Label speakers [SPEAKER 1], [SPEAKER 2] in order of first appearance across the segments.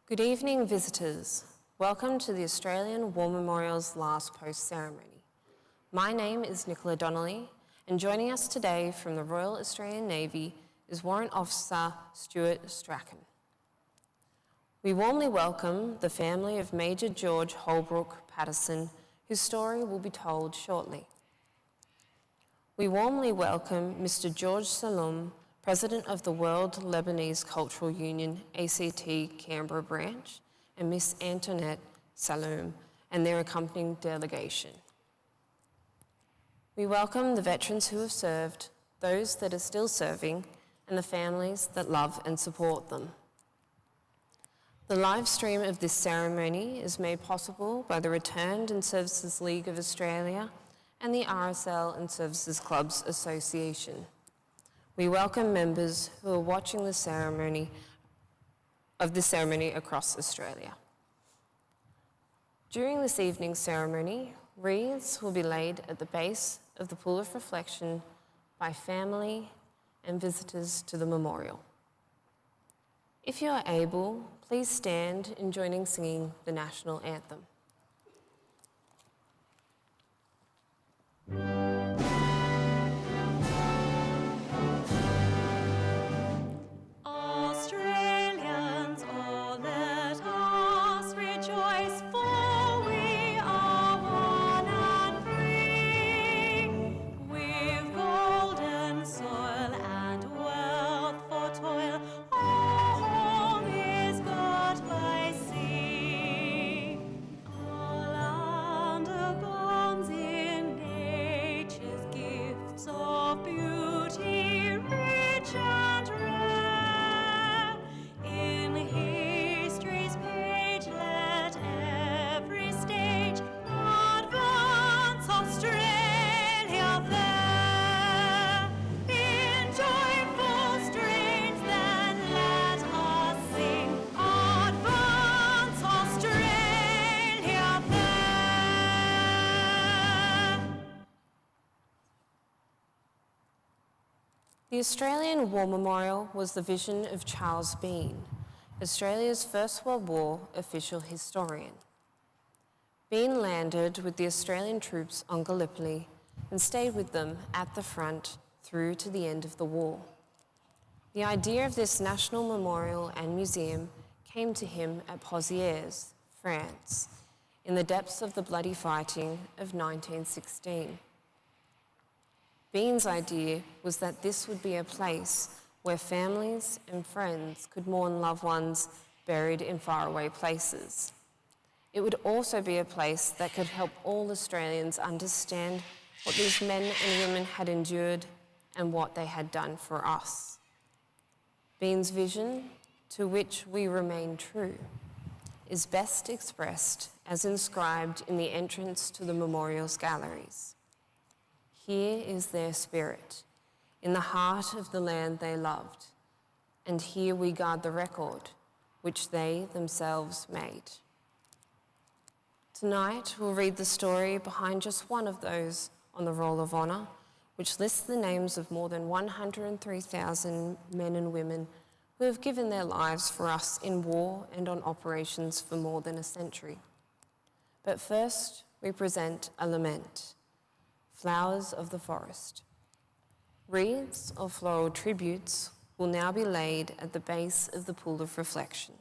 [SPEAKER 1] Good evening, visitors. Welcome to the Australian War Memorial's last post ceremony. My name is Nicola Donnelly, and joining us today from the Royal Australian Navy is Warrant Officer Stuart Strachan. We warmly welcome the family of Major George Holbrook Patterson, whose story will be told shortly. We warmly welcome Mr. George Salom, President of the World Lebanese Cultural Union, ACT Canberra branch, and Miss Antoinette Saloom and their accompanying delegation. We welcome the veterans who have served, those that are still serving, and the families that love and support them. The live stream of this ceremony is made possible by the Returned and Services League of Australia and the RSL and Services Clubs Association. We welcome members who are watching the ceremony across Australia. During this evening's ceremony, wreaths will be laid at the base of the Pool of Reflection by family and visitors to the memorial. If you are able, please stand in joining singing the national anthem. The Australian War Memorial was the vision of Charles Bean, Australia's First World War official historian. Bean landed with the Australian troops on Gallipoli and stayed with them at the front through to the end of the war. The idea of this national memorial and museum came to him at Pozières, France, in the depths of the bloody fighting of 1916. Bean's idea was that this would be a place where families and friends could mourn loved ones buried in faraway places. It would also be a place that could help all Australians understand what these men and women had endured and what they had done for us. Bean's vision, to which we remain true, is best expressed as inscribed in the entrance to the memorial's galleries. Here is their spirit, in the heart of the land they loved, and here we guard the record which they themselves made. Tonight, we'll read the story behind just one of those on the Roll of Honour, which lists the names of more than 103,000 men and women who have given their lives for us in war and on operations for more than a century. But first, we present a lament. Flowers of the Forest. Wreaths of floral tributes will now be laid at the base of the Pool of Reflection.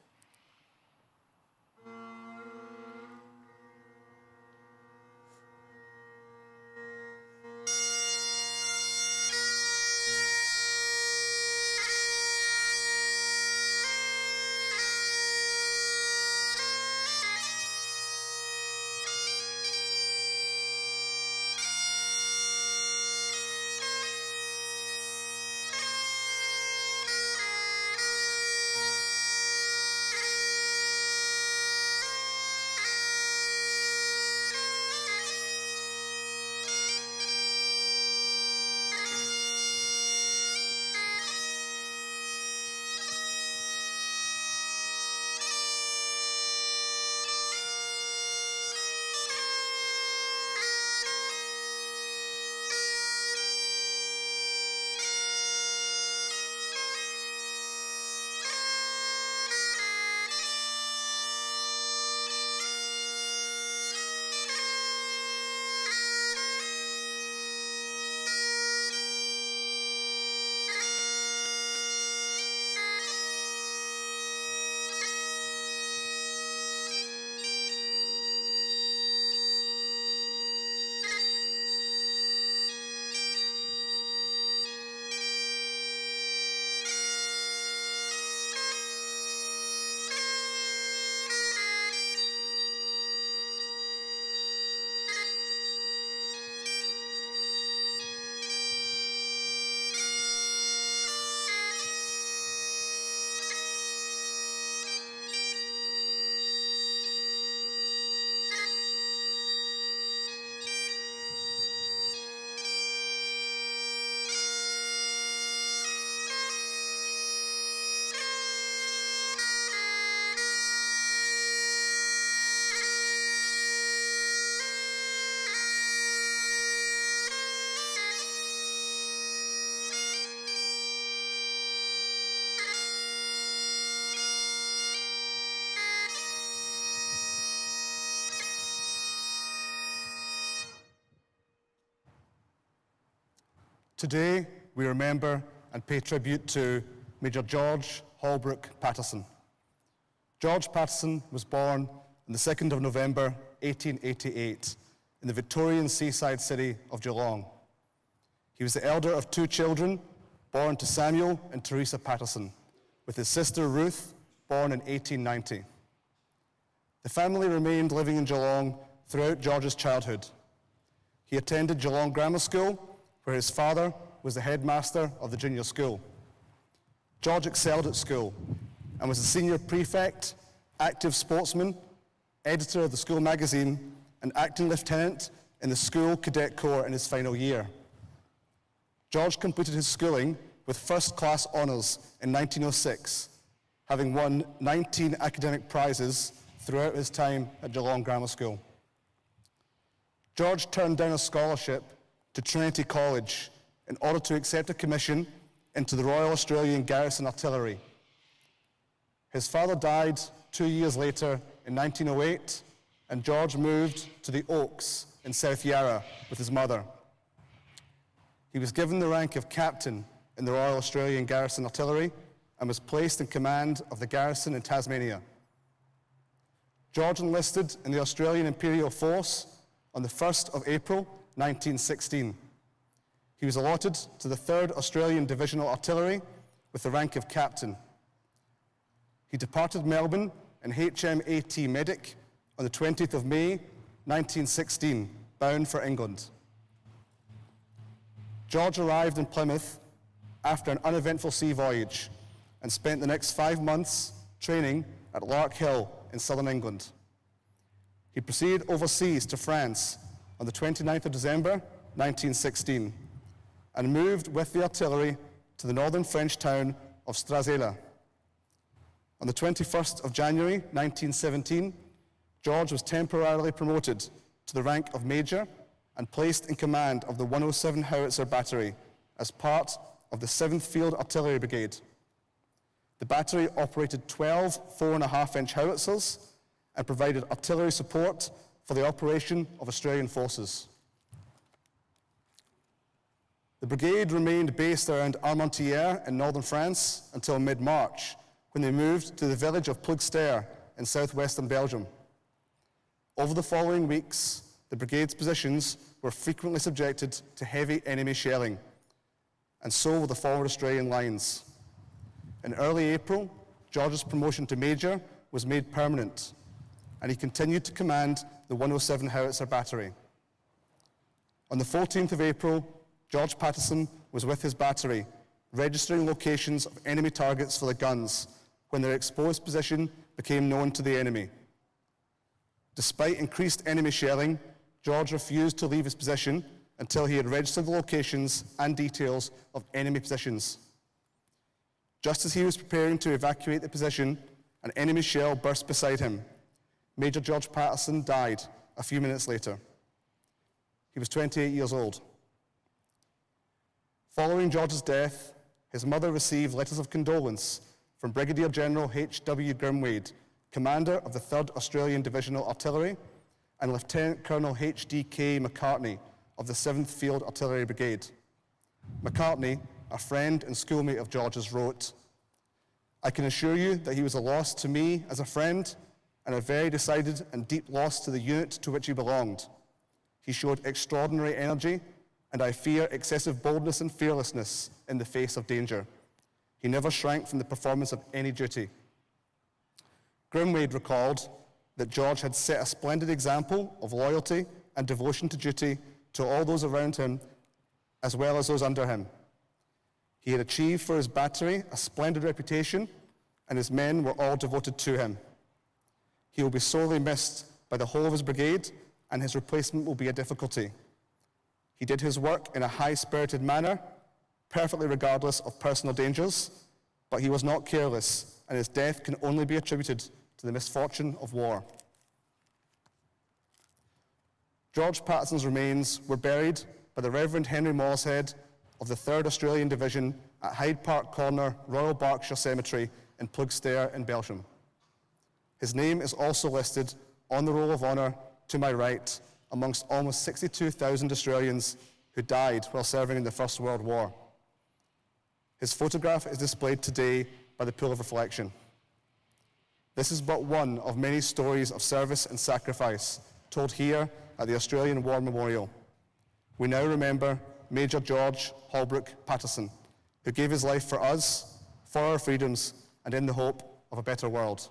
[SPEAKER 2] Today, we remember and pay tribute to Major George Holbrook Patterson. George Patterson was born on the 2nd of November, 1888, in the Victorian seaside city of Geelong. He was the elder of 2 children, born to Samuel and Teresa Patterson, with his sister Ruth, born in 1890. The family remained living in Geelong throughout George's childhood. He attended Geelong Grammar School, where his father was the headmaster of the junior school. George excelled at school and was a senior prefect, active sportsman, editor of the school magazine, and acting lieutenant in the school cadet corps in his final year. George completed his schooling with first-class honours in 1906, having won 19 academic prizes throughout his time at Geelong Grammar School. George turned down a scholarship to Trinity College in order to accept a commission into the Royal Australian Garrison Artillery. His father died 2 years later in 1908, and George moved to the Oaks in South Yarra with his mother. He was given the rank of captain in the Royal Australian Garrison Artillery and was placed in command of the garrison in Tasmania. George enlisted in the Australian Imperial Force on the 1st of April, 1916. He was allotted to the 3rd Australian Divisional Artillery with the rank of captain. He departed Melbourne in HMAT Medic on the 20th of May, 1916, bound for England. George arrived in Plymouth after an uneventful sea voyage and spent the next 5 months training at Lark Hill in southern England. He proceeded overseas to France on the 29th of December, 1916, and moved with the artillery to the northern French town of Strazela. On the 21st of January, 1917, George was temporarily promoted to the rank of Major and placed in command of the 107 Howitzer Battery as part of the 7th Field Artillery Brigade. The battery operated 12 4.5-inch howitzers and provided artillery support for the operation of Australian forces. The brigade remained based around Armentières in northern France until mid-March, when they moved to the village of Ploegster in southwestern Belgium. Over the following weeks, the brigade's positions were frequently subjected to heavy enemy shelling, and so were the forward Australian lines. In early April, George's promotion to Major was made permanent, and he continued to command the 107 Howitzer Battery. On the 14th of April, George Patterson was with his battery, registering locations of enemy targets for the guns when their exposed position became known to the enemy. Despite increased enemy shelling, George refused to leave his position until he had registered the locations and details of enemy positions. Just as he was preparing to evacuate the position, an enemy shell burst beside him. Major George Patterson died a few minutes later. He was 28 years old. Following George's death, his mother received letters of condolence from Brigadier General H.W. Grimwade, commander of the 3rd Australian Divisional Artillery, and Lieutenant Colonel H.D.K. McCartney of the 7th Field Artillery Brigade. McCartney, a friend and schoolmate of George's, wrote, "I can assure you that he was a loss to me as a friend and a very decided and deep loss to the unit to which he belonged. He showed extraordinary energy and I fear excessive boldness and fearlessness in the face of danger. He never shrank from the performance of any duty." Grimwade recalled that George had set a splendid example of loyalty and devotion to duty to all those around him as well as those under him. He had achieved for his battery a splendid reputation, and his men were all devoted to him. He will be sorely missed by the whole of his brigade, and his replacement will be a difficulty. He did his work in a high-spirited manner, perfectly regardless of personal dangers, but he was not careless, and his death can only be attributed to the misfortune of war. George Patterson's remains were buried by the Reverend Henry Morshead of the 3rd Australian Division at Hyde Park Corner, Royal Berkshire Cemetery in Ploegster in Belgium. His name is also listed on the Roll of Honour to my right amongst almost 62,000 Australians who died while serving in the First World War. His photograph is displayed today by the Pool of Reflection. This is but one of many stories of service and sacrifice told here at the Australian War Memorial. We now remember Major George Holbrook Patterson, who gave his life for us, for our freedoms, and in the hope of a better world.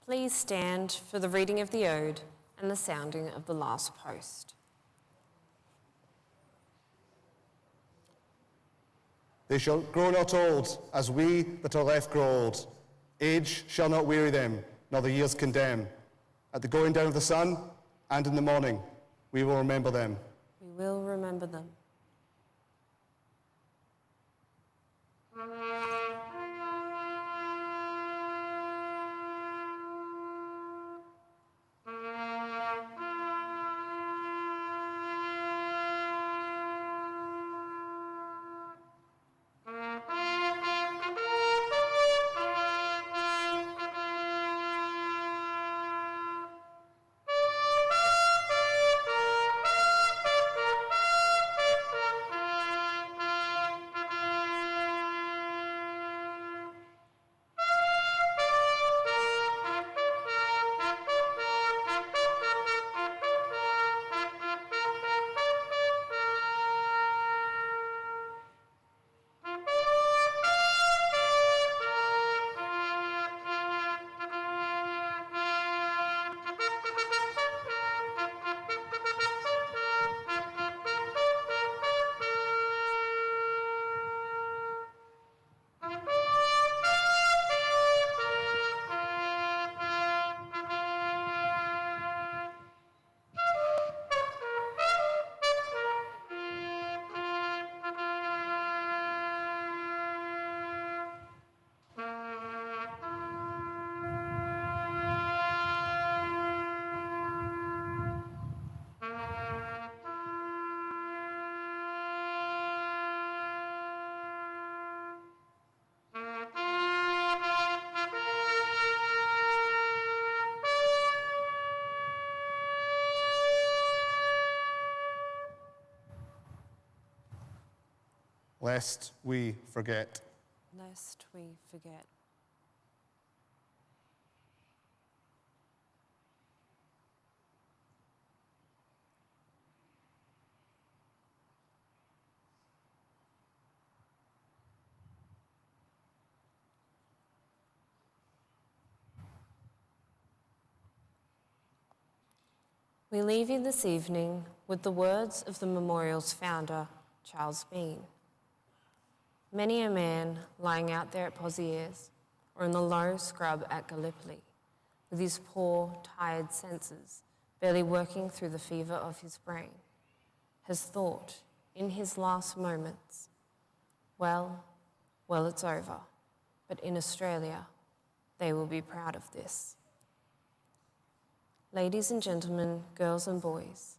[SPEAKER 1] Please stand for the reading of the Ode and the sounding of the last post.
[SPEAKER 2] They shall grow not old, as we that are left grow old. Age shall not weary them, nor the years condemn. At the going down of the sun, and in the morning, we will remember them.
[SPEAKER 1] We will remember them.
[SPEAKER 2] Lest we forget.
[SPEAKER 1] Lest we forget. We leave you this evening with the words of the memorial's founder, Charles Bean. Many a man lying out there at Pozieres or in the low scrub at Gallipoli, with his poor, tired senses barely working through the fever of his brain, has thought in his last moments, well, it's over, but in Australia, they will be proud of this. Ladies and gentlemen, girls and boys,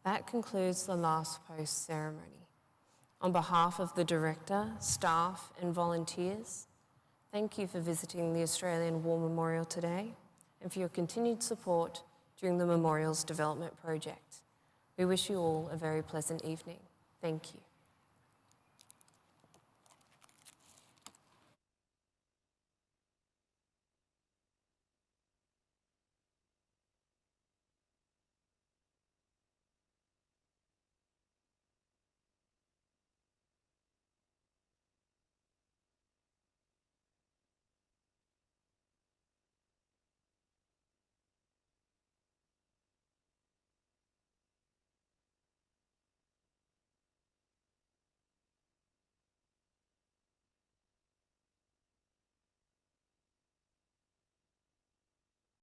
[SPEAKER 1] that concludes the last post ceremony. On behalf of the director, staff and volunteers, thank you for visiting the Australian War Memorial today and for your continued support during the memorial's development project. We wish you all a very pleasant evening. Thank you.